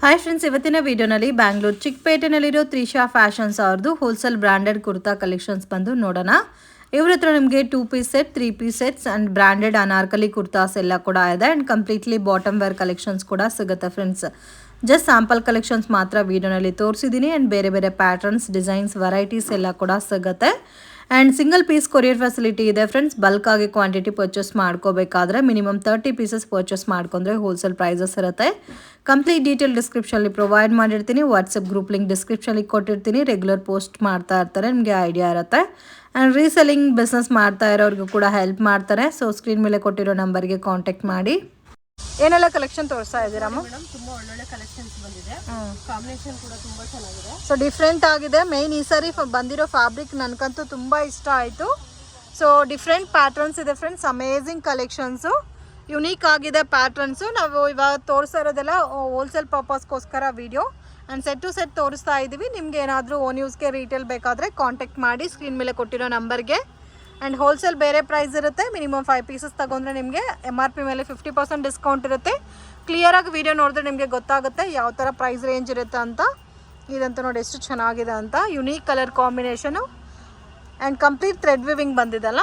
Hi friends, ಇವತ್ತಿನ ವಿಡಿಯೋನಲ್ಲಿ ಬ್ಯಾಂಗ್ಳೂರ್ ಚಿಕ್ಕಪೇಟೆನಲ್ಲಿರೋ ತ್ರಿಷಾ ಫ್ಯಾಷನ್ಸ್ ಅವ್ರದ್ದು ಹೋಲ್ಸೇಲ್ ಬ್ರಾಂಡೆಡ್ ಕುರ್ತಾ ಕಲೆಕ್ಷನ್ಸ್ ಬಂದು ನೋಡೋಣ. ಇವ್ರ ಹತ್ರ ನಿಮಗೆ 2 piece set, 3 piece sets and branded Anarkali kurtas ಎಲ್ಲ ಕೂಡ ಇದೆ and completely bottom wear collections ಕೂಡ ಸಿಗುತ್ತೆ ಫ್ರೆಂಡ್ಸ್. ಜಸ್ಟ್ ಸ್ಯಾಂಪಲ್ ಕಲೆಕ್ಷನ್ಸ್ ಮಾತ್ರ ವಿಡಿಯೋನಲ್ಲಿ ತೋರಿಸಿದ್ದೀನಿ ಆ್ಯಂಡ್ ಬೇರೆ ಬೇರೆ ಪ್ಯಾಟರ್ನ್ಸ್, ಡಿಸೈನ್ಸ್, ವೆರೈಟೀಸ್ ಎಲ್ಲ ಕೂಡ ಸಿಗುತ್ತೆ. And single piece courier facility ಇದೆ ಫ್ರೆಂಡ್ಸ್. ಬಲ್ಕ್ ಆಗಿ ಕ್ವಾಂಟಿಟಿ ಪರ್ಚೇಸ್ ಮಾಡ್ಕೋಬೇಕಾದ್ರೆ ಮಿನಿಮಮ್ 30 ಪೀಸಸ್ ಪರ್ಚೇಸ್ ಮಾಡ್ಕೊಂಡ್ರೆ ಹೋಲ್ಸೇಲ್ ಪ್ರೈಸಸ್ ಇರುತ್ತೆ. ಕಂಪ್ಲೀಟ್ ಡೀಟೇಲ್ ಡಿಸ್ಕ್ರಿಪ್ಷನಲ್ಲಿ ಪ್ರೊವೈಡ್ ಮಾಡಿರ್ತೀನಿ. ವಾಟ್ಸಪ್ ಗ್ರೂಪ್ ಲಿಂಕ್ ಡಿಸ್ಕ್ರಿಪ್ಷನಲ್ಲಿ ಕೊಟ್ಟಿರ್ತೀನಿ. ರೆಗ್ಯುಲರ್ ಪೋಸ್ಟ್ ಮಾಡ್ತಾ ಇರ್ತಾರೆ, ನಿಮಗೆ ಐಡಿಯಾ ಇರುತ್ತೆ. ಆ್ಯಂಡ್ ರೀಸೆಲ್ಲಿಂಗ್ ಬಿಸ್ನೆಸ್ ಮಾಡ್ತಾ ಇರೋರಿಗೂ ಕೂಡ ಹೆಲ್ಪ್ ಮಾಡ್ತಾರೆ. ಸೊ ಸ್ಕ್ರೀನ್ ಮೇಲೆ ಕೊಟ್ಟಿರೋ ನಂಬರ್ಗೆ ಕಾಂಟ್ಯಾಕ್ಟ್ ಮಾಡಿ. ಏನೆಲ್ಲ ಕಲೆಕ್ಷನ್ ತೋರಿಸ್ತಾ ಇದ್ದೀರಾ ಮೇಡಮ್? ತುಂಬಾ ಒಳ್ಳೊಳ್ಳೆ ಕಲೆಕ್ಷನ್ಸ್ ಬಂದಿದೆ. ಕಾಂಬಿನೇಷನ್ ಕೂಡ ತುಂಬಾ ಚೆನ್ನಾಗಿದೆ. ಸೊ ಡಿಫ್ರೆಂಟ್ ಆಗಿದೆ. ಮೇನ್ ಈ ಸಾರಿ ಬಂದಿರೋ ಫ್ಯಾಬ್ರಿಕ್ ನನಗಂತೂ ತುಂಬಾ ಇಷ್ಟ ಆಯಿತು. ಸೊ ಡಿಫ್ರೆಂಟ್ ಪ್ಯಾಟರ್ನ್ಸ್ ಇದೆ ಫ್ರೆಂಡ್ಸ್. ಅಮೇಝಿಂಗ್ ಕಲೆಕ್ಷನ್ಸು, ಯುನೀಕ್ ಆಗಿದೆ ಪ್ಯಾಟರ್ನ್ಸು. ನಾವು ಇವಾಗ ತೋರಿಸ್ತಾ ಇರೋದೆಲ್ಲ ಹೋಲ್ಸೇಲ್ ಪರ್ಪಸ್ಗೋಸ್ಕರ video and set to set ತೋರಿಸ್ತಾ ಇದ್ದೀವಿ. ನಿಮ್ಗೆ ಏನಾದರೂ ಓನ್ ಯೂಸ್ಗೆ ರೀಟೇಲ್ ಬೇಕಾದರೆ ಕಾಂಟ್ಯಾಕ್ಟ್ ಮಾಡಿ ಸ್ಕ್ರೀನ್ ಮೇಲೆ ಕೊಟ್ಟಿರೋ ನಂಬರ್ಗೆ. ಆ್ಯಂಡ್ ಹೋಲ್ಸೇಲ್ ಬೇರೆ ಪ್ರೈಸ್ ಇರುತ್ತೆ. ಮಿನಿಮಮ್ 5 ಪೀಸಸ್ ತೊಗೊಂಡ್ರೆ ನಿಮಗೆ MRP ಮೇಲೆ 50% ಡಿಸ್ಕೌಂಟ್ ಇರುತ್ತೆ. ಕ್ಲಿಯರಾಗಿ ವಿಡಿಯೋ ನೋಡಿದ್ರೆ ನಿಮಗೆ ಗೊತ್ತಾಗುತ್ತೆ ಯಾವ ಥರ ಪ್ರೈಸ್ ರೇಂಜ್ ಇರುತ್ತೆ ಅಂತ. ಇದಂತೂ ನೋಡಿ ಎಷ್ಟು ಚೆನ್ನಾಗಿದೆ ಅಂತ. Unique colour combination and complete thread weaving ಬಂದಿದೆಲ್ಲ.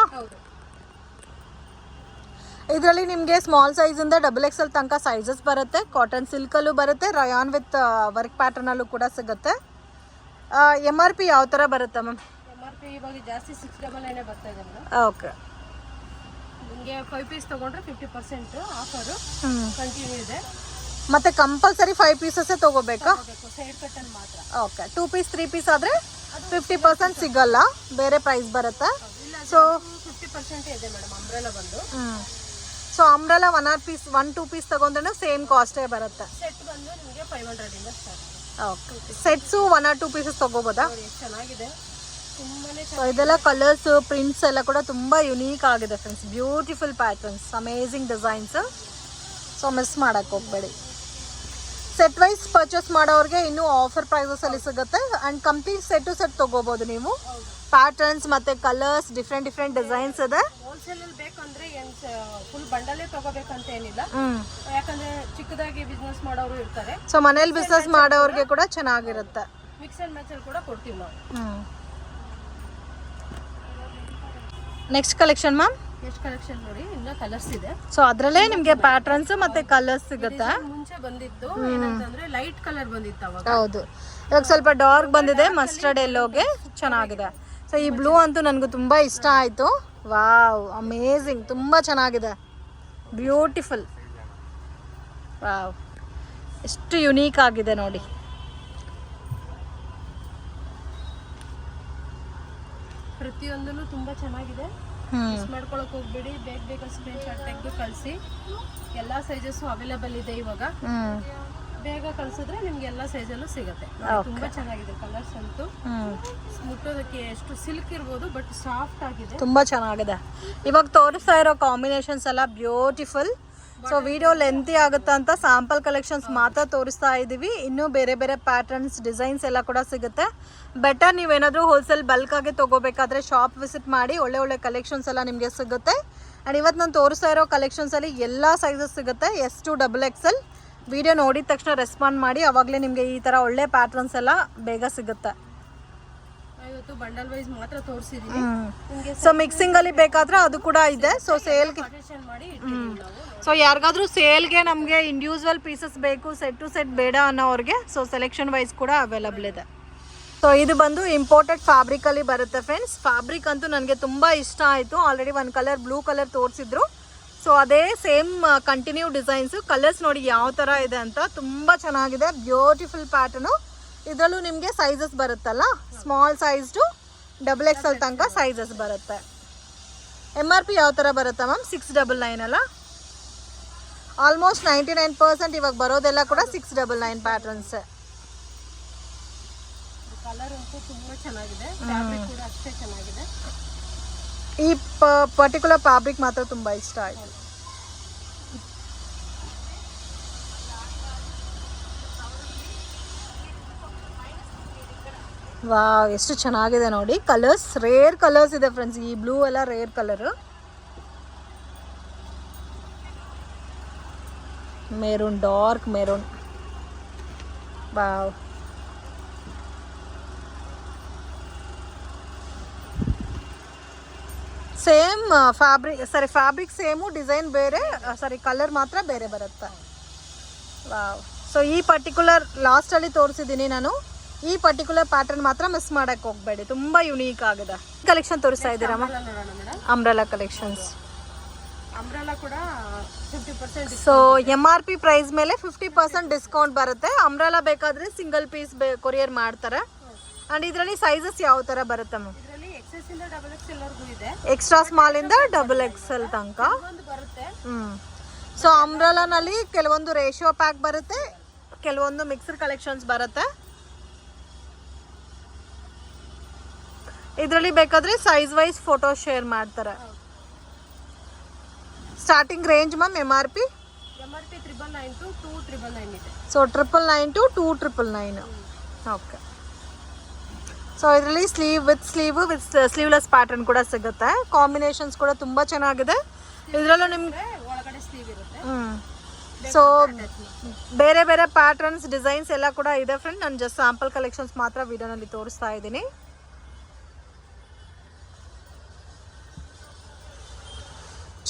ಇದರಲ್ಲಿ ನಿಮಗೆ ಸ್ಮಾಲ್ ಸೈಜಿಂದ XXL ತನಕ ಸೈಜಸ್ ಬರುತ್ತೆ. ಕಾಟನ್ ಸಿಲ್ಕಲ್ಲೂ ಬರುತ್ತೆ, ರಯಾನ್ ವಿತ್ ವರ್ಕ್ ಪ್ಯಾಟರ್ನಲ್ಲೂ ಕೂಡ ಸಿಗುತ್ತೆ. MRP ಯಾವ ಥರ ಬರುತ್ತೆ ಮ್ಯಾಮ್? MRP ಇವಾಗ ಜಾಸ್ತಿ 699 ಬರ್ತಾ ಇದೆ ಮೇಡಮ್. ಓಕೆ, ನಿಮಗೆ 5 ಪೀಸ್ ತಗೊಂಡ್ರೆ 50% ಆಫರು ಕಂಟಿನ್ಯೂ ಇದೆ. ಮತ್ತೆ ಕಂಪಲ್ಸರಿ 5 ಪೀಸಸ್ಸೇ ತೊಗೋಬೇಕಾ? ಸೈಡ್ ಕಟ್ಟಲ್ಲಿ ಮಾತ್ರ. ಓಕೆ, 2 ಪೀಸ್ 3 ಪೀಸ್ ಆದರೆ 50% ಸಿಗಲ್ಲ, ಬೇರೆ ಪ್ರೈಸ್ ಬರುತ್ತೆ. ಸೊ 50% ಇದೆ ಮೇಡಮ್ ಅಂಬ್ರೆಲಾ ಬಂದು. ಸೊ ಅಂಬ್ರೆಲಾ 1-2 ಪೀಸ್ ತಗೊಂಡ್ರೆ ಸೇಮ್ ಕಾಸ್ಟೇ ಬರುತ್ತೆ. ಸೆಟ್ ಬಂದು ನಿಮಗೆ 500 ಇಂದ start. Okay, sets 1 or 2 pieces ತೊಗೋಬೋದಾ? ಚೆನ್ನಾಗಿದೆ, ತುಂಬಾನೇ. ಸೊ ಇದೆಲ್ಲ ಕಲರ್ಸ್, ಪ್ರಿಂಟ್ಸ್ ಎಲ್ಲ ಕೂಡ ತುಂಬ ಯುನೀಕ್ ಆಗಿದೆ friends. Beautiful patterns, amazing designs. So miss ಮಾಡೋಕ್ಕೆ ಹೋಗಬೇಡಿ. ಸೆಟ್ ವೈಸ್ ಪರ್ಚೇಸ್ ಮಾಡೋರಿಗೆ ಇನ್ನೂ ಆಫರ್ ಪ್ರೈಸಸಲ್ಲಿ ಸಿಗುತ್ತೆ. And complete set to set ತೊಗೋಬೋದು ನೀವು. ಪ್ಯಾಟರ್ನ್ಸ್ ಮತ್ತು ಕಲರ್ಸ್, ಡಿಫ್ರೆಂಟ್ ಡಿಸೈನ್ಸ್ ಇದೆ. ಹೋಲ್ಸೇಲಲ್ಲಿ ಬೇಕಂದ್ರೆ ಫುಲ್ ಬಂಡಲೇ ತಗೋಬೇಕಂತ ಏನಿಲ್ಲ, ಯಾಕಂದ್ರೆ ಚಿಕ್ಕದಾಗಿ ಬಿಸ್ನೆಸ್ ಮಾಡೋರು ಇರ್ತಾರೆ. ಸೊ ಮನೇಲಿ ಬಿಸ್ನೆಸ್ ಮಾಡೋರಿಗೆ ಕೂಡ ಚೆನ್ನಾಗಿರುತ್ತೆ. ಮಿಕ್ಸ್ ಅಂಡ್ ಮ್ಯಾಚ್ ಅಲ್ಲಿ ಕೂಡ ಕೊಡ್ತೀವಿ ನಾವು. Next collection ma'am. ಎಷ್ಟು ಕಲೆಕ್ಷನ್ ನೋಡಿ, ಇನ್ನ ಕಲರ್ಸ್ ಇದೆ. ಸೊ ಅದರಲ್ಲೇ ನಿಮಗೆ ಪ್ಯಾಟರ್ನ್ಸ್ ಮತ್ತೆ ಕಲರ್ಸ್ ಸಿಗುತ್ತೆ. ಮುಂಚೆ ಬಂದಿತ್ತು ಏನಂತಂದ್ರೆ ಲೈಟ್ ಕಲರ್ ಬಂದಿತ್ತು ಅವಾಗ. ಹೌದು, ಇವಾಗ ಸ್ವಲ್ಪ ಡಾರ್ಕ್ ಬಂದಿದೆ, ಮಸ್ಟರ್ಡ್ ಎಲ್ಲೋಗೆ ಚೆನ್ನಾಗಿದೆ. ಸೊ ಈ ಬ್ಲೂ ಅಂತೂ ನನಗೂ ತುಂಬ ಇಷ್ಟ ಆಯಿತು. ವಾವ್, ಅಮೇಝಿಂಗ್, ತುಂಬ ಚೆನ್ನಾಗಿದೆ, ಬ್ಯೂಟಿಫುಲ್. ವಾವ್, ಎಷ್ಟು ಯುನೀಕ್ ಆಗಿದೆ ನೋಡಿ. ಪ್ರತಿಯೊಂದೂ ತುಂಬಾ ಚೆನ್ನಾಗಿದೆ. ಮಿಸ್ ಮಾಡ್ಕೊಳಕ್ ಹೋಗ್ಬೇಡಿ. ಬೇಗ ಸ್ಕ್ರೀನ್ ಶಾಟ್ ತೆಗೆದು ಕಳಿಸಿ. ಎಲ್ಲಾ ಸೈಜಸ್ ಅವೈಲೇಬಲ್ ಇದೆ ಇವಾಗ. ಬೇಗ ಕಳ್ಸಿದ್ರೆ ನಿಮ್ಗೆ ಎಲ್ಲಾ ಸೈಜಲ್ಲೂ ಸಿಗುತ್ತೆ. ತುಂಬಾ ಚೆನ್ನಾಗಿದೆ ಕಲರ್ಸ್ ಅಂತೂ. ಮುಟ್ಟೋದಕ್ಕೆ ಎಷ್ಟು ಸಿಲ್ಕ್ ಇರ್ಬೋದು, ಬಟ್ ಸಾಫ್ಟ್ ಆಗಿದೆ, ತುಂಬಾ ಚೆನ್ನಾಗಿದೆ. ಇವಾಗ ತೋರಿಸ್ತಾ ಇರೋ ಕಾಂಬಿನೇಷನ್ಸ್ ಎಲ್ಲ ಬ್ಯೂಟಿಫುಲ್. ಸೊ ವಿಡಿಯೋ ಲೆಂತಿ ಆಗುತ್ತೆ ಅಂತ ಸ್ಯಾಂಪಲ್ ಕಲೆಕ್ಷನ್ಸ್ ಮಾತ್ರ ತೋರಿಸ್ತಾ ಇದ್ದೀವಿ. ಇನ್ನೂ ಬೇರೆ ಬೇರೆ ಪ್ಯಾಟರ್ನ್ಸ್, ಡಿಸೈನ್ಸ್ ಎಲ್ಲ ಕೂಡ ಸಿಗುತ್ತೆ. ಬೆಟರ್ ನೀವೇನಾದರೂ ಹೋಲ್ಸೇಲ್ ಬಲ್ಕಾಗಿ ತೊಗೋಬೇಕಾದ್ರೆ ಶಾಪ್ ವಿಸಿಟ್ ಮಾಡಿ. ಒಳ್ಳೆ ಕಲೆಕ್ಷನ್ಸ್ ಎಲ್ಲ ನಿಮಗೆ ಸಿಗುತ್ತೆ. ಆ್ಯಂಡ್ ಇವತ್ತು ನಾನು ತೋರಿಸ್ತಾ ಇರೋ ಕಲೆಕ್ಷನ್ಸಲ್ಲಿ ಎಲ್ಲ ಸೈಜಸ್ ಸಿಗುತ್ತೆ, S to XXL. ವಿಡಿಯೋ ನೋಡಿದ ತಕ್ಷಣ ರೆಸ್ಪಾಂಡ್ ಮಾಡಿ, ಆವಾಗಲೇ ನಿಮಗೆ ಈ ಥರ ಒಳ್ಳೆ ಪ್ಯಾಟರ್ನ್ಸ್ ಎಲ್ಲ ಬೇಗ ಸಿಗುತ್ತೆ. ಇವತ್ತು ಬಂಡಲ್ ವೈಸ್ ಮಾತ್ರ ತೋರಿಸಿದ್ದೀನಿ. ಸೊ ಮಿಕ್ಸಿಂಗಲ್ಲಿ ಬೇಕಾದರೆ ಅದು ಕೂಡ ಇದೆ. ಸೊ ಸೇಲ್ಗೆ ಸೊ ಯಾರಿಗಾದ್ರೂ ಸೇಲ್ಗೆ ನಮಗೆ ಇಂಡಿವಿಜುವಲ್ ಪೀಸಸ್ ಬೇಕು, ಸೆಟ್ ಟು ಸೆಟ್ ಬೇಡ ಅನ್ನೋರಿಗೆ ಸೊ ಸೆಲೆಕ್ಷನ್ ವೈಸ್ ಕೂಡ ಅವೈಲಬಲ್ ಇದೆ. ಸೊ ಇದು ಬಂದು ಇಂಪೋರ್ಟೆಡ್ ಫ್ಯಾಬ್ರಿಕಲ್ಲಿ ಬರುತ್ತೆ ಫ್ರೆಂಡ್ಸ್. ಫ್ಯಾಬ್ರಿಕ್ ಅಂತೂ ನನಗೆ ತುಂಬ ಇಷ್ಟ ಆಯಿತು. ಆಲ್ರೆಡಿ ಒಂದು ಕಲರ್ ಬ್ಲೂ ಕಲರ್ ತೋರಿಸಿದ್ರು. ಸೊ ಅದೇ ಸೇಮ್ ಕಂಟಿನ್ಯೂ ಡಿಸೈನ್ಸು. ಕಲರ್ಸ್ ನೋಡಿ ಯಾವ ಥರ ಇದೆ ಅಂತ, ತುಂಬ ಚೆನ್ನಾಗಿದೆ, ಬ್ಯೂಟಿಫುಲ್ ಪ್ಯಾಟರ್ನು. ಇದರಲ್ಲೂ ನಿಮಗೆ ಸೈಜಸ್ ಬರುತ್ತಲ್ಲ, ಸ್ಮಾಲ್ ಸೈಜ್ ಟು XXL ತನಕ ಸೈಜಸ್ ಬರುತ್ತೆ. MRP ಯಾವ ಥರ ಬರುತ್ತೆ ಮ್ಯಾಮ್? 699 ಅಲ್ಲ? ಆಲ್ಮೋಸ್ಟ್ 99% ಇವಾಗ ಬರೋದೆಲ್ಲ ಕೂಡ 699 ಪ್ಯಾಟರ್ನ್ಸ್. ಕಲರ್ ಅಂತೂ ತುಂಬಾ ಚೆನ್ನಾಗಿದೆ, ಫ್ಯಾಬ್ರಿಕ್ ಕೂಡ ಅಷ್ಟೇ ಚೆನ್ನಾಗಿದೆ. ಈ ಪರ್ಟಿಕ್ಯುಲರ್ ಫ್ಯಾಬ್ರಿಕ್ ಮಾತ್ರ ತುಂಬ ಇಷ್ಟ ಆಯಿತು. ವಾವ್, ಎಷ್ಟು ಚೆನ್ನಾಗಿದೆ ನೋಡಿ. ಕಲರ್ಸ್ ರೇರ್ ಕಲರ್ಸ್ ಇದೆ ಫ್ರೆಂಡ್ಸ್. ಈ ಬ್ಲೂ ಎಲ್ಲ rare colour. Maroon, dark maroon, wow. Same fabric same, design ಬೇರೆ, ಕಲರ್ ಮಾತ್ರ ಬೇರೆ ಬರುತ್ತೆ. ವಾವ್. ಸೊ ಈ ಪರ್ಟಿಕ್ಯುಲರ್ ಲಾಸ್ಟಲ್ಲಿ ತೋರಿಸಿದ್ದೀನಿ ನಾನು. ಈ ಪರ್ಟಿಕ್ಯುಲರ್ ಪ್ಯಾಟರ್ನ್ ಮಾತ್ರ ಮಿಸ್ ಮಾಡಕ್ಕೆ ಹೋಗಬೇಡಿ, ತುಂಬ ಯುನೀಕ್ ಆಗಿದೆ. ಕಲೆಕ್ಷನ್ ತೋರಿಸ್ತಾ ಇದ್ದೀರಮ್ಮ? Umbrella collections. ಅಂಬ್ರೆಲಾ ಕೂಡ 50%. ಸೊ MRP ಪ್ರೈಸ್ ಮೇಲೆ 50% ಡಿಸ್ಕೌಂಟ್ ಬರುತ್ತೆ. ಅಂಬ್ರೆಲಾ ಬೇಕಾದರೆ ಸಿಂಗಲ್ ಪೀಸ್ ಕೊರಿಯರ್ ಮಾಡ್ತಾರೆ. ಆ್ಯಂಡ್ ಇದರಲ್ಲಿ ಸೈಜಸ್ ಯಾವ ಥರ ಬರುತ್ತೆ ಮ್ಯಾಮ್? ಇದರಲ್ಲಿ XS ಇಂದ XXL ವರೆಗೂ ಇದೆ. ಎಕ್ಸ್ಟ್ರಾ ಸ್ಮಾಲ್ ಇಂದ XXL ತನಕ ಬರುತ್ತೆ. ಸೊ ಅಂಬ್ರೆಲಾನಲ್ಲಿ ಕೆಲವೊಂದು ರೇಷಿಯೋ ಪ್ಯಾಕ್ ಬರುತ್ತೆ, ಕೆಲವೊಂದು ಮಿಕ್ಸ್ಡ್ ಕಲೆಕ್ಷನ್ಸ್ ಬರುತ್ತೆ. ಇದರಲ್ಲಿ ಬೇಕಾದರೆ ಸೈಜ್ ವೈಸ್ ಫೋಟೋ ಶೇರ್ ಮಾಡ್ತಾರೆ. Starting range ma'am MRP 999 to 2999 ಇದೆ. So 999 to 2999. ಓಕೆ. ಸೊ ಇದರಲ್ಲಿ ವಿತ್ ಸ್ಲೀವ್ಲೆಸ್ ಪ್ಯಾಟರ್ನ್ ಕೂಡ ಸಿಗುತ್ತೆ. ಕಾಂಬಿನೇಷನ್ಸ್ ಕೂಡ ತುಂಬ ಚೆನ್ನಾಗಿದೆ. ಇದರಲ್ಲೂ ನಿಮ್ಗೆ ಒಳಗಡೆ ಸ್ಲೀವ್ ಇರುತ್ತೆ. ಸೊ ಬೇರೆ ಬೇರೆ ಪ್ಯಾಟರ್ನ್ಸ್, ಡಿಸೈನ್ಸ್ ಎಲ್ಲ ಕೂಡ ಇದೆ ಫ್ರೆಂಡ್. ನಾನು ಜಸ್ಟ್ ಸ್ಯಾಂಪಲ್ ಕಲೆಕ್ಷನ್ಸ್ ಮಾತ್ರ ವಿಡಿಯೋನಲ್ಲಿ ತೋರಿಸ್ತಾ ಇದ್ದೀನಿ.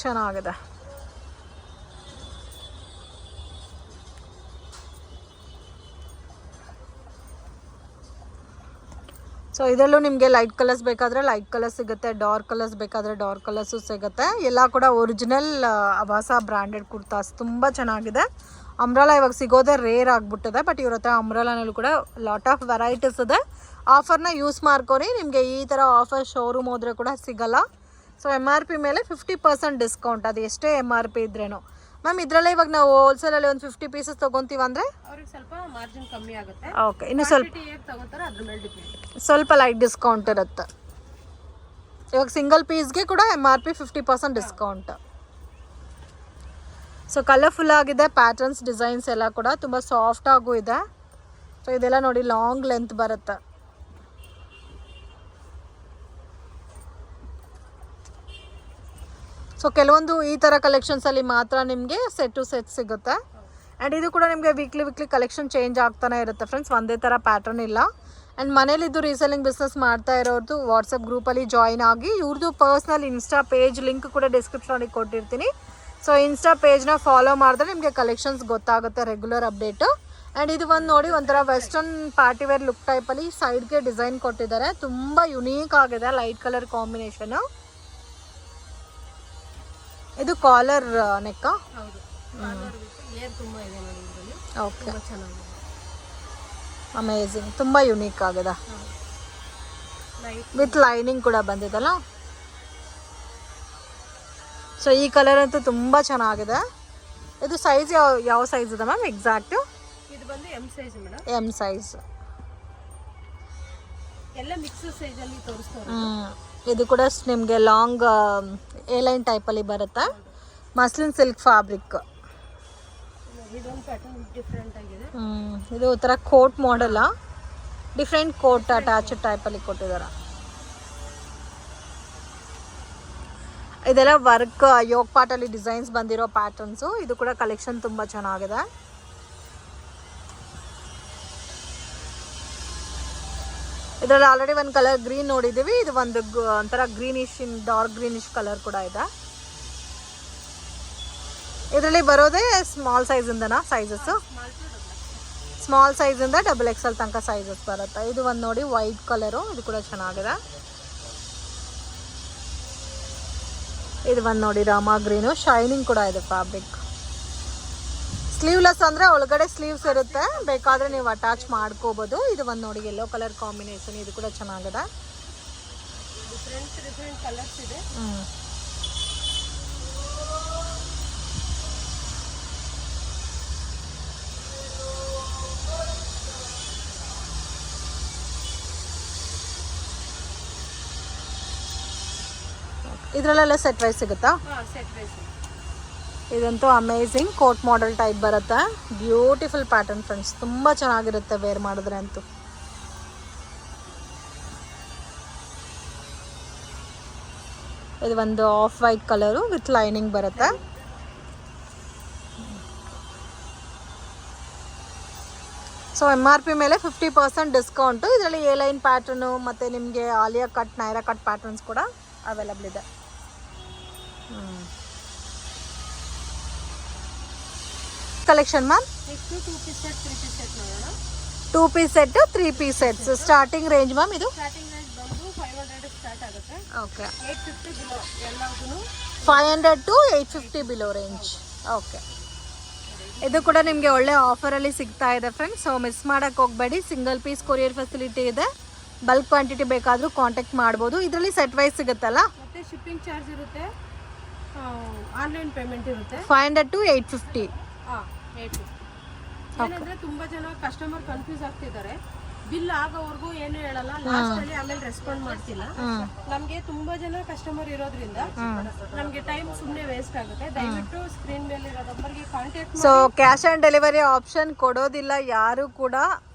ಚೆನ್ನಾಗಿದೆ. ಸೊ ಇದರಲ್ಲೂ ನಿಮಗೆ ಲೈಟ್ ಕಲರ್ಸ್ ಬೇಕಾದರೆ ಲೈಟ್ ಕಲರ್ಸ್ ಸಿಗುತ್ತೆ, ಡಾರ್ಕ್ ಕಲರ್ಸ್ ಬೇಕಾದರೆ ಡಾರ್ಕ್ ಕಲರ್ಸು ಸಿಗುತ್ತೆ. ಎಲ್ಲ ಕೂಡ ಒರಿಜಿನಲ್ ಅವಾಸ ಬ್ರ್ಯಾಂಡೆಡ್ ಕುರ್ತಾಸ್, ತುಂಬ ಚೆನ್ನಾಗಿದೆ. ಅಂಬ್ರೆಲಾ ಇವಾಗ ಸಿಗೋದೇ ರೇರ್ ಆಗಿಬಿಟ್ಟಿದೆ, ಬಟ್ ಇವ್ರ ಹತ್ರ ಅಂಬ್ರೆಲಾನಲ್ಲೂ ಕೂಡ ಲಾಟ್ ಆಫ್ ವೆರೈಟೀಸ್ ಇದೆ. ಆಫರ್ನ ಯೂಸ್ ಮಾಡ್ಕೊರಿ. ನಿಮಗೆ ಈ ಥರ ಆಫರ್ ಶೋರೂಮ್ ಹೋದರೆ ಕೂಡ ಸಿಗಲ್ಲ. ಸೊ MRP ಮೇಲೆ 50% ಡಿಸ್ಕೌಂಟ್, ಅದು ಎಷ್ಟೇ MRP ಇದ್ರೇನು. ಮ್ಯಾಮ್ ಇದರಲ್ಲೇ ಇವಾಗ ನಾವು ಹೋಲ್ಸೇಲಲ್ಲಿ ಒಂದು 50 ಪೀಸಸ್ ತೊಗೊತೀವಿ ಅಂದರೆ ಅವ್ರಿಗೆ ಸ್ವಲ್ಪ ಮಾರ್ಜಿನ್ ಕಮ್ಮಿ ಆಗುತ್ತೆ. ಓಕೆ, ಇನ್ನು ಸ್ವಲ್ಪ ತಗೋತಾರೆ, ಅದ್ರ ಮೇಲೆ ಡಿಪೆಂಡ್. ಸ್ವಲ್ಪ ಲೈಟ್ ಡಿಸ್ಕೌಂಟ್ ಇರುತ್ತೆ. ಇವಾಗ ಸಿಂಗಲ್ ಪೀಸ್ಗೆ ಕೂಡ MRP 50% ಡಿಸ್ಕೌಂಟ್. ಸೊ ಕಲರ್ಫುಲ್ ಆಗಿದೆ. ಪ್ಯಾಟರ್ನ್ಸ್, ಡಿಸೈನ್ಸ್ ಎಲ್ಲ ಕೂಡ ತುಂಬ ಸಾಫ್ಟ್ ಆಗೂ ಇದೆ. ಸೊ ಇದೆಲ್ಲ ನೋಡಿ ಲಾಂಗ್ ಲೆಂತ್ ಬರುತ್ತೆ. ಸೊ ಕೆಲವೊಂದು ಈ ಥರ ಕಲೆಕ್ಷನ್ಸಲ್ಲಿ ಮಾತ್ರ ನಿಮಗೆ ಸೆಟ್ ಟು ಸೆಟ್ ಸಿಗುತ್ತೆ. ಆ್ಯಂಡ್ ಇದು ಕೂಡ ನಿಮಗೆ ವೀಕ್ಲಿ ಕಲೆಕ್ಷನ್ ಚೇಂಜ್ ಆಗ್ತಾನೆ ಇರುತ್ತೆ ಫ್ರೆಂಡ್ಸ್, ಒಂದೇ ಥರ ಪ್ಯಾಟರ್ನ್ ಇಲ್ಲ. ಆ್ಯಂಡ್ ಮನೇಲಿದ್ದು ರೀಸೆಲ್ಲಿಂಗ್ ಬಿಸ್ನೆಸ್ ಮಾಡ್ತಾ ಇರೋರ್ದು ವಾಟ್ಸಪ್ ಗ್ರೂಪಲ್ಲಿ ಜಾಯ್ನ್ ಆಗಿ, ಇವ್ರದ್ದು ಪರ್ಸ್ನಲ್ ಇನ್ಸ್ಟಾ ಪೇಜ್ ಲಿಂಕ್ ಕೂಡ ಡಿಸ್ಕ್ರಿಪ್ಷನಿಗೆ ಕೊಟ್ಟಿರ್ತೀನಿ. ಸೊ ಇನ್ಸ್ಟಾ ಪೇಜ್ನ ಫಾಲೋ ಮಾಡಿದ್ರೆ ನಿಮಗೆ ಕಲೆಕ್ಷನ್ಸ್ ಗೊತ್ತಾಗುತ್ತೆ, ರೆಗ್ಯುಲರ್ ಅಪ್ಡೇಟು. ಆ್ಯಂಡ್ ಇದು ಒಂದು ನೋಡಿ, ಒಂಥರ ವೆಸ್ಟರ್ನ್ ಪಾರ್ಟಿವೇರ್ ಲುಕ್ ಟೈಪಲ್ಲಿ ಸೈಡ್ಗೆ ಡಿಸೈನ್ ಕೊಟ್ಟಿದ್ದಾರೆ. ತುಂಬ ಯುನೀಕ್ ಆಗಿದೆ, ಲೈಟ್ ಕಲರ್ ಕಾಂಬಿನೇಷನು. ಇದು ಕಾಲರ್ ನೆಕ್ಕ. ಓಕೆ, ಅಮೇಝಿಂಗ್, ತುಂಬ ಯುನೀಕ್ ಆಗಿದೆ. ವಿತ್ ಲೈನಿಂಗ್ ಕೂಡ ಬಂದಿದಲ್ಲ. ಸೊ ಈ ಕಲರ್ ಅಂತೂ ತುಂಬ ಚೆನ್ನಾಗಿದೆ. ಇದು ಸೈಜ್ ಯಾವ ಸೈಜ್ ಇದೆ ಮ್ಯಾಮ್ ಎಕ್ಸಾಕ್ಟು? ಇದು ಬಂದು M size madam. M size. ಎಲ್ಲ ಮಿಕ್ಸ್ ಸೈಜಲ್ಲಿ ತೋರಿಸ್ತಾರೆ. ಇದು ಕೂಡ ನಿಮಗೆ ಲಾಂಗ್ ಲೈನ್ ಟೈಪಲ್ಲಿ ಬರುತ್ತೆ. Muslin silk fabric. ಇದೊಂದು ಪ್ಯಾಟರ್ನ್ ಡಿಫ್ರೆಂಟ್ ಆಗಿದೆ. ಇದು ಒಂಥರ ಕೋಟ್ ಮಾಡೆಲ್ಲ, ಡಿಫ್ರೆಂಟ್ ಕೋಟ್ ಅಟ್ಯಾಚ್ ಟೈಪಲ್ಲಿ ಕೊಟ್ಟಿದ್ದಾರೆ. ಇದೆಲ್ಲ ವರ್ಕ್ ಯೋಗ್ ಪಾಟಲ್ಲಿ ಡಿಸೈನ್ಸ್ ಬಂದಿರೋ ಪ್ಯಾಟರ್ನ್ಸು. ಇದು ಕೂಡ ಕಲೆಕ್ಷನ್ ತುಂಬ ಚೆನ್ನಾಗಿದೆ. ಇದರಲ್ಲಿ ಆಲ್ರೆಡಿ ಒಂದು ಕಲರ್ ಗ್ರೀನ್ ನೋಡಿದ್ದೀವಿ. ಇದು ಒಂದು ಒಂಥರ ಗ್ರೀನಿಶ್, ಡಾರ್ಕ್ ಗ್ರೀನಿಶ್ ಕಲರ್ ಕೂಡ ಇದೆ. ಇದರಲ್ಲಿ ಬರೋದೇ ಸ್ಮಾಲ್ ಸೈಜಿಂದನಾ ಸೈಜಸ್ಸು? ಸ್ಮಾಲ್ ಸೈಜಿಂದ XXL ತನಕ ಸೈಜಸ್ ಬರುತ್ತೆ. ಇದು ಒಂದು ನೋಡಿ ವೈಟ್ ಕಲರು, ಇದು ಕೂಡ ಚೆನ್ನಾಗಿದೆ. ಇದು ಒಂದು ನೋಡಿ ರಾಮಾ ಗ್ರೀನು, ಶೈನಿಂಗ್ ಕೂಡ ಇದೆ ಫ್ಯಾಬ್ರಿಕ್. ಸ್ಲೀವ್ಲೆಸ್ ಅಂದರೆ ಒಳಗಡೆ ಸ್ಲೀವ್ಸ್ ಇರುತ್ತೆ, ಬೇಕಾದರೆ ನೀವು ಅಟ್ಯಾಚ್ ಮಾಡ್ಕೋಬೋದು. ಇದು ಒಂದು ನೋಡಿ ಯೆಲ್ಲೋ ಕಲರ್ ಕಾಂಬಿನೇಷನ್, ಇದು ಕೂಡ ಚೆನ್ನಾಗಿದೆ. ಡಿಫ್ರೆಂಟ್ ಕಲರ್ಸ್ ಇದೆ. ಇದರಲ್ಲೆಲ್ಲ ಸೆಟ್ ವೈಸ್ ಸಿಗುತ್ತಾ? Set wise. ಇದಂತೂ ಅಮೇಝಿಂಗ್ ಕೋಟ್ ಮಾಡೆಲ್ ಟೈಪ್ ಬರುತ್ತೆ. ಬ್ಯೂಟಿಫುಲ್ ಪ್ಯಾಟರ್ನ್ ಫ್ರೆಂಡ್ಸ್, ತುಂಬ ಚೆನ್ನಾಗಿರುತ್ತೆ ವೇರ್ ಮಾಡಿದ್ರೆ ಅಂತೂ. ಇದು ಒಂದು off white colour with lining ಬರುತ್ತೆ. ಸೊ MRP ಮೇಲೆ 50% ಡಿಸ್ಕೌಂಟು. ಇದರಲ್ಲಿ ಎ ಲೈನ್ ಪ್ಯಾಟರ್ನು ಮತ್ತು ನಿಮಗೆ Alia cut, Naira cut patterns ಕೂಡ ಅವೈಲಬಲ್ ಇದೆ. Collection ma'am, 2 piece set 3 piece set ನೋಡೋಣ. 2 piece set 3 piece sets. Starting range ma'am ಇದು ಸ್ಟಾರ್ಟಿಂಗ್ ರೇಂಜ್ ಬಂದು 500 ಸ್ಟಾರ್ಟ್ ಆಗುತ್ತೆ. ಓಕೆ, 850 ಬಿಲೋ ಎಲ್ಲದೂ 500 to 850 ಬಿಲೋ ರೇಂಜ್. ಓಕೆ, ಇದು ಕೂಡ ನಿಮಗೆ ಒಳ್ಳೆ ಆಫರಲ್ಲಿ ಸಿಗ್ತಾ ಇದೆ ಫ್ರೆಂಡ್ಸ್. ಸೊ ಮಿಸ್ ಮಾಡೋಕ್ಕೆ ಹೋಗಬೇಡಿ. ಸಿಂಗಲ್ ಪೀಸ್ ಕೊರಿಯರ್ ಫೆಸಿಲಿಟಿ ಇದೆ. ಬಲ್ಕ್ ಕ್ವಾಂಟಿಟಿ ಬೇಕಾದರೂ ಕಾಂಟ್ಯಾಕ್ಟ್ ಮಾಡ್ಬೋದು. ಇದರಲ್ಲಿ ಸೆಟ್ ವೈಸ್ ಸಿಗುತ್ತಲ್ಲ. ಮತ್ತೆ ಶಿಪ್ಪಿಂಗ್ ಚಾರ್ಜ್ ಇರುತ್ತೆ, ಆನ್ಲೈನ್ ಪೇಮೆಂಟ್ ಇರುತ್ತೆ. 500 to 850. 850. ಏನಂದ್ರೆ ತುಂಬಾ ಜನ ಕಸ್ಟಮರ್ ಕನ್ಫ್ಯೂಸ್ ಆಗ್ತಿದ್ದಾರೆ. ಬಿಲ್ ಆಗೋವರೆಗೂ ಏನು ಹೇಳಲ್ಲ, ಲಾಸ್ಟ್ ಅಲ್ಲಿ ಆಮೇಲೆ ರೆಸ್ಪಾಂಡ್ ಮಾಡ್ತಿಲ್ಲ. ನಮ್ಗೆ ತುಂಬಾ ಜನ ಕಸ್ಟಮರ್ ಇರೋದ್ರಿಂದ ನಮ್ಗೆ ಟೈಮ್ ಸುಮ್ಮನೆ ವೇಸ್ಟ್ ಆಗುತ್ತೆ. ದಯವಿಟ್ಟು ಸ್ಕ್ರೀನ್ ಮೇಲೆ ಇರೋ ನಂಬರ್ಗೆ ಕಾಂಟ್ಯಾಕ್ಟ್ ಮಾಡಿ. So cash on delivery option ಕೊಡೋದಿಲ್ಲ ಯಾರು ಕೂಡ.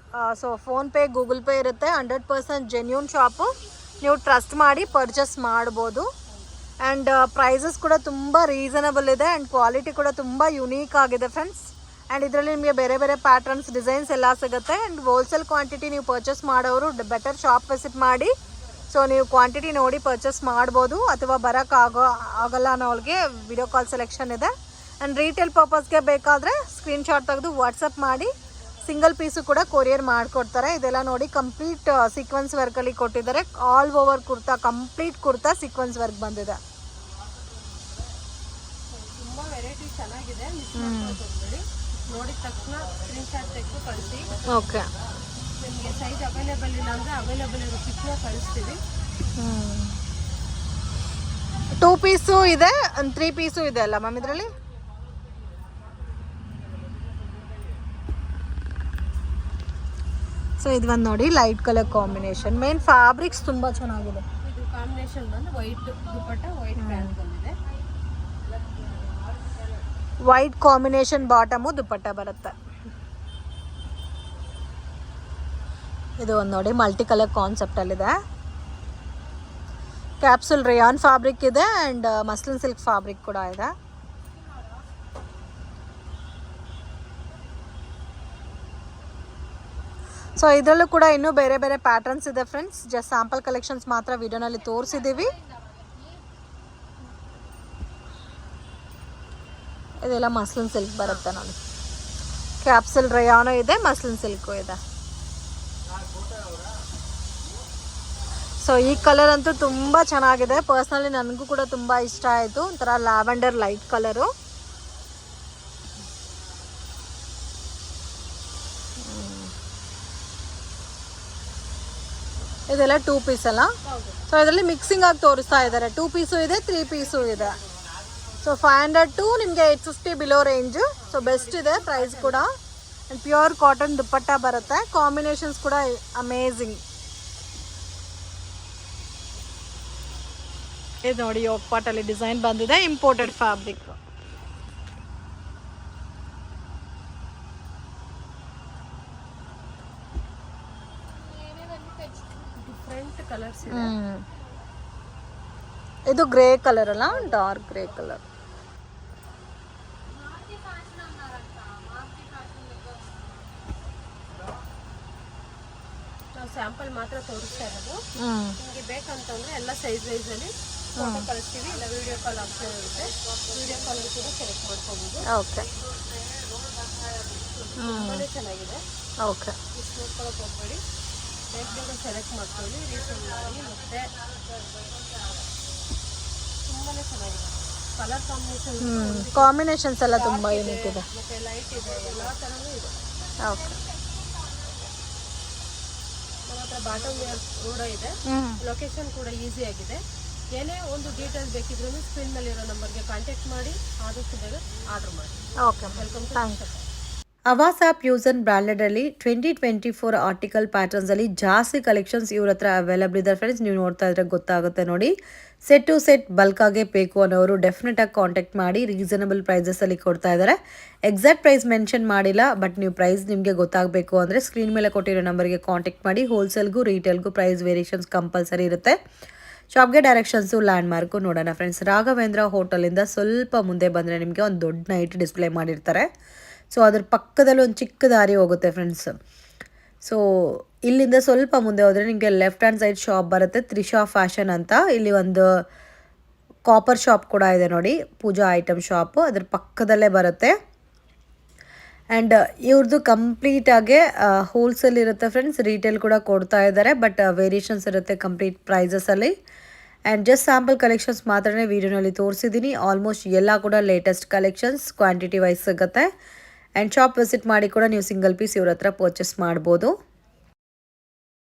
So phone pay, Google pay ಇರುತ್ತೆ. 100% ಜೆನ್ಯೂನ್ ಶಾಪು, ನೀವು ಟ್ರಸ್ಟ್ ಮಾಡಿ ಪರ್ಚೇಸ್ ಮಾಡ್ಬೋದು. ಆ್ಯಂಡ್ ಪ್ರೈಸಸ್ ಕೂಡ ತುಂಬ ರೀಸನಬಲ್ ಇದೆ. ಆ್ಯಂಡ್ ಕ್ವಾಲಿಟಿ ಕೂಡ ತುಂಬ ಯುನೀಕ್ ಆಗಿದೆ ಫ್ರೆಂಡ್ಸ್. ಆ್ಯಂಡ್ ಇದರಲ್ಲಿ ನಿಮಗೆ ಬೇರೆ ಬೇರೆ ಪ್ಯಾಟರ್ನ್ಸ್, ಡಿಸೈನ್ಸ್ ಎಲ್ಲ ಸಿಗುತ್ತೆ. ಆ್ಯಂಡ್ ಹೋಲ್ಸೇಲ್ ಕ್ವಾಂಟಿಟಿ ನೀವು ಪರ್ಚೇಸ್ ಮಾಡೋರು ಬೆಟರ್ ಶಾಪ್ ವಿಸಿಟ್ ಮಾಡಿ. ಸೊ ನೀವು ಕ್ವಾಂಟಿಟಿ ನೋಡಿ ಪರ್ಚೇಸ್ ಮಾಡ್ಬೋದು. ಅಥವಾ ಆಗಲ್ಲ ಅನ್ನೋರಿಗೆ ವಿಡಿಯೋ ಕಾಲ್ ಸೆಲೆಕ್ಷನ್ ಇದೆ. ಆ್ಯಂಡ್ ರೀಟೇಲ್ ಪರ್ಪಸ್ಗೆ ಬೇಕಾದರೆ ಸ್ಕ್ರೀನ್ಶಾಟ್ ತೆಗೆದು ವಾಟ್ಸಪ್ ಮಾಡಿ ಸಿಂಗಲ್ ಪೀಸು ಕೂಡ ಕೊರಿಯರ್ ಮಾಡಿಕೊಡ್ತಾರೆ. ಇದೆಲ್ಲ ನೋಡಿ ಕಂಪ್ಲೀಟ್ ಸೀಕ್ವೆನ್ಸ್ ವರ್ಕಲ್ಲಿ ಕೊಟ್ಟಿದ್ದಾರೆ. All over kurta, complete kurta sequence work ಬಂದಿದೆ. ತುಂಬ ವೆರೈಟಿ ಚೆನ್ನಾಗಿದೆ. ನೋಡಿದ ತಕ್ಷಣ ಸ್ಕ್ರೀನ್ಶಾಟ್ ತೆಗೆದು ಕಳಿಸಿ. ಓಕೆ, ನಿಮಗೆ ಸೈಜ್ ಅವೈಲೇಬಲ್ ಇಲ್ಲ ಅಂದರೆ ಅವೈಲೇಬಲ್ ಇರೋ ಪಿಕ್ನ ಕಳಿಸ್ತೀವಿ. 2 ಪೀಸು ಇದೆ, 3 ಪೀಸು ಇದೆ ಅಲ್ಲ ಮ್ಯಾಮ್ ಇದರಲ್ಲಿ. ಸೊ ಇದು ಒಂದು ನೋಡಿ, light colour combination. Main fabrics ತುಂಬ ಚೆನ್ನಾಗಿದೆ. ಇದು ಕಾಂಬಿನೇಷನ್ ಬಂದು ವೈಟ್ ದುಪಟ್ಟ, ವೈಟ್ ಪ್ಯಾಂಟ್ ಬಂದಿದೆ. ವೈಟ್ ಕಾಂಬಿನೇಷನ್ ಬಾಟಮು, ದುಪಟ್ಟ ಬರುತ್ತೆ. ಇದು ಒಂದು ನೋಡಿ, ಮಲ್ಟಿ ಕಲರ್ ಕಾನ್ಸೆಪ್ಟಲ್ಲಿದೆ. ಕ್ಯಾಪ್ಸುಲ್ ರೇಯಾನ್ ಫ್ಯಾಬ್ರಿಕ್ ಇದೆ. ಆ್ಯಂಡ್ ಮಸ್ಲಿನ್ ಸಿಲ್ಕ್ ಫ್ಯಾಬ್ರಿಕ್ ಕೂಡ ಇದೆ. ಸೊ ಇದರಲ್ಲೂ ಕೂಡ ಇನ್ನೂ ಬೇರೆ ಬೇರೆ ಪ್ಯಾಟರ್ನ್ಸ್ ಇದೆ ಫ್ರೆಂಡ್ಸ್. ಜಸ್ಟ್ ಸ್ಯಾಂಪಲ್ ಕಲೆಕ್ಷನ್ಸ್ ಮಾತ್ರ ವಿಡಿಯೋನಲ್ಲಿ ತೋರಿಸಿದ್ದೀವಿ. ಇದೆಲ್ಲ ಮಸ್ಲಿನ್ ಸಿಲ್ಕ್ ಬರುತ್ತೆ ನೋಡಿ. ಕ್ಯಾಪ್ಸುಲ್ ರೇಯಾನು ಇದೆ, ಮಸ್ಲಿನ್ ಸಿಲ್ಕು ಇದೆ. ಸೊ ಈ ಕಲರ್ ಅಂತೂ ತುಂಬ ಚೆನ್ನಾಗಿದೆ. ಪರ್ಸ್ನಲಿ ನನಗೂ ಕೂಡ ತುಂಬ ಇಷ್ಟ ಆಯಿತು. ಒಂಥರ ಲ್ಯಾವೆಂಡರ್ ಲೈಟ್ ಕಲರು. ಇದೆಲ್ಲ 2 ಪೀಸ್ ಅಲ್ಲ. ಸೊ ಇದರಲ್ಲಿ ಮಿಕ್ಸಿಂಗ್ ಆಗಿ ತೋರಿಸ್ತಾ ಇದ್ದಾರೆ. 2 ಪೀಸು ಇದೆ, 3 ಪೀಸು ಇದೆ. ಸೊ 500 to ನಿಮಗೆ 850 ಬಿಲೋ ರೇಂಜು. ಸೊ ಬೆಸ್ಟ್ ಇದೆ ಪ್ರೈಸ್ ಕೂಡ. ಆ್ಯಂಡ್ ಪ್ಯೂರ್ ಕಾಟನ್ ದುಪ್ಪಟ್ಟ ಬರುತ್ತೆ. ಕಾಂಬಿನೇಷನ್ಸ್ ಕೂಡ ಅಮೇಝಿಂಗ್. ಇದು ನೋಡಿ, ಯೋಗ್ ಪಾಟಲ್ಲಿ ಡಿಸೈನ್ ಬಂದಿದೆ. Imported fabric. ಡಿಫ್ರೆಂಟ್ ಕಲರ್ಸ್ ಇದೆ. ಇದು ಗ್ರೇ ಕಲರ್ ಅಲ್ಲ, ಡಾರ್ಕ್ ಗ್ರೇ ಕಲರ್. ನಾವು ಸ್ಯಾಂಪಲ್ ಮಾತ್ರ ತೋರಿಸ್ತಾ ಇರೋದು. ನಿಮಗೆ ಬೇಕಂತಂದ್ರೆ ಎಲ್ಲ ಸೈಜ್ ವೈಸಲ್ಲಿ ಫೋಟೋ ಕಳಿಸ್ತೀವಿ, ಇಲ್ಲ ವಿಡಿಯೋ ಕಾಲ್ ಆಪ್ಷನ್ ಇರುತ್ತೆ. ವಿಡಿಯೋ ಕಾಲ್ ಕೂಡ ಸೆಲೆಕ್ಟ್ ಮಾಡ್ಕೋಬೋದು. ಓಕೆ, ತುಂಬಾ ಚೆನ್ನಾಗಿದೆ. ಓಕೆ, ಮಿಸ್ ಮಾಡ್ಕೊಳಕ್ಕೆ ಹೋಗ್ಬೇಡಿ. ಬೇಗ ಸೆಲೆಕ್ಟ್ ಮಾಡ್ಕೊಳ್ಳಿ, ರೀಸೆಂಟ್ ಮಾಡಿ. ಮತ್ತೆ ತುಂಬಾ ಚೆನ್ನಾಗಿದೆ. ಕಲರ್ ಕಾಂಬಿನೇಷನ್ಸ್ ಎಲ್ಲ ತುಂಬ ಯೂನಿಕ್ ಇದೆ. ಮತ್ತೆ ಲೈಟ್ ಇದೆ, ಎಲ್ಲ ಥರನೂ ಇದೆ. ಓಕೆ, ನಮ್ಮ ಹತ್ರ ಬಾಟಮ್ ವೇರ್ ಕೂಡ ಇದೆ. ಲೊಕೇಶನ್ ಕೂಡ ಈಸಿ ಆಗಿದೆ. ಏನೇ ಒಂದು ಡೀಟೇಲ್ಸ್ ಬೇಕಿದ್ರೂ ಸ್ಕ್ರೀನ್ ಮೇಲೆ ಇರೋ ನಂಬರ್ಗೆ ಕಾಂಟ್ಯಾಕ್ಟ್ ಮಾಡಿ ಆದಷ್ಟು ಬೇಗ ಆರ್ಡರ್ ಮಾಡಿ. Okay, welcome. Thank you. Avasa fusion ಬ್ರ್ಯಾಂಡೆಡಲ್ಲಿ 2024 ಆರ್ಟಿಕಲ್ ಪ್ಯಾಟರ್ನ್ಸಲ್ಲಿ ಜಾಸ್ತಿ ಕಲೆಕ್ಷನ್ಸ್ ಇವ್ರ ಹತ್ರ ಅವೈಲಬಲ್ ಇದೆ ಫ್ರೆಂಡ್ಸ್. ನೀವು ನೋಡ್ತಾ ಇದ್ರೆ ಗೊತ್ತಾಗುತ್ತೆ ನೋಡಿ. ಸೆಟ್ ಟು ಸೆಟ್ ಬಲ್ಕಾಗೆ ಬೇಕು ಅನ್ನೋರು ಡೆಫಿನೆಟಾಗಿ ಕಾಂಟ್ಯಾಕ್ಟ್ ಮಾಡಿ. ರೀಸನಬಲ್ ಪ್ರೈಸಸಲ್ಲಿ ಕೊಡ್ತಾ ಇದ್ದಾರೆ. ಎಕ್ಸಾಕ್ಟ್ ಪ್ರೈಸ್ ಮೆನ್ಷನ್ ಮಾಡಿಲ್ಲ, ಬಟ್ ನೀವು ಪ್ರೈಸ್ ನಿಮಗೆ ಗೊತ್ತಾಗಬೇಕು ಅಂದರೆ ಸ್ಕ್ರೀನ್ ಮೇಲೆ ಕೊಟ್ಟಿರೋ ನಂಬರ್ಗೆ ಕಾಂಟ್ಯಾಕ್ಟ್ ಮಾಡಿ. ಹೋಲ್ಸೇಲ್ಗೂ ರೀಟೇಲ್ಗೂ ಪ್ರೈಸ್ ವೇರಿಯೇಷನ್ಸ್ ಕಂಪಲ್ಸರಿ ಇರುತ್ತೆ. ಶಾಪ್ಗೆ ಡೈರೆಕ್ಷನ್ಸು ಲ್ಯಾಂಡ್ ಮಾರ್ಕು ನೋಡೋಣ ಫ್ರೆಂಡ್ಸ್. ರಾಘವೇಂದ್ರ ಹೋಟೆಲಿಂದ ಸ್ವಲ್ಪ ಮುಂದೆ ಬಂದರೆ ನಿಮಗೆ ಒಂದು ದೊಡ್ಡ ನೈಟ್ ಡಿಸ್ಪ್ಲೇ ಮಾಡಿರ್ತಾರೆ. ಸೊ ಅದ್ರ ಪಕ್ಕದಲ್ಲಿ ಒಂದು ಚಿಕ್ಕ ದಾರಿ ಹೋಗುತ್ತೆ ಫ್ರೆಂಡ್ಸ್. ಸೊ ಇಲ್ಲಿಂದ ಸ್ವಲ್ಪ ಮುಂದೆ ಹೋದರೆ ನಿಮಗೆ ಲೆಫ್ಟ್ ಹ್ಯಾಂಡ್ ಸೈಡ್ ಶಾಪ್ ಬರುತ್ತೆ, ತ್ರಿಷಾ ಫ್ಯಾಷನ್ ಅಂತ. ಇಲ್ಲಿ ಒಂದು ಕಾಪರ್ ಶಾಪ್ ಕೂಡ ಇದೆ ನೋಡಿ, ಪೂಜಾ ಐಟಮ್ ಶಾಪು, ಅದ್ರ ಪಕ್ಕದಲ್ಲೇ ಬರುತ್ತೆ. ಆ್ಯಂಡ್ ಇವ್ರದ್ದು ಕಂಪ್ಲೀಟಾಗೆ ಹೋಲ್ಸೇಲ್ ಇರುತ್ತೆ ಫ್ರೆಂಡ್ಸ್, ರೀಟೇಲ್ ಕೂಡ ಕೊಡ್ತಾ ಇದ್ದಾರೆ, ಬಟ್ ವೇರಿಯೇಷನ್ಸ್ ಇರುತ್ತೆ ಕಂಪ್ಲೀಟ್ ಪ್ರೈಸಸಲ್ಲಿ. ಆ್ಯಂಡ್ ಜಸ್ಟ್ ಸ್ಯಾಂಪಲ್ ಕಲೆಕ್ಷನ್ಸ್ ಮಾತ್ರನೇ ವೀಡಿಯೋನಲ್ಲಿ ತೋರಿಸಿದ್ದೀನಿ. ಆಲ್ಮೋಸ್ಟ್ ಎಲ್ಲ ಕೂಡ ಲೇಟೆಸ್ಟ್ ಕಲೆಕ್ಷನ್ಸ್ ಕ್ವಾಂಟಿಟಿ ವೈಸ್ ಸಿಗುತ್ತೆ. ಆ್ಯಂಡ್ ಶಾಪ್ ವಿಸಿಟ್ ಮಾಡಿ ಕೂಡ ನೀವು ಸಿಂಗಲ್ ಪೀಸ್ ಇವ್ರ ಹತ್ರ ಪರ್ಚೇಸ್ ಮಾಡ್ಬೋದು.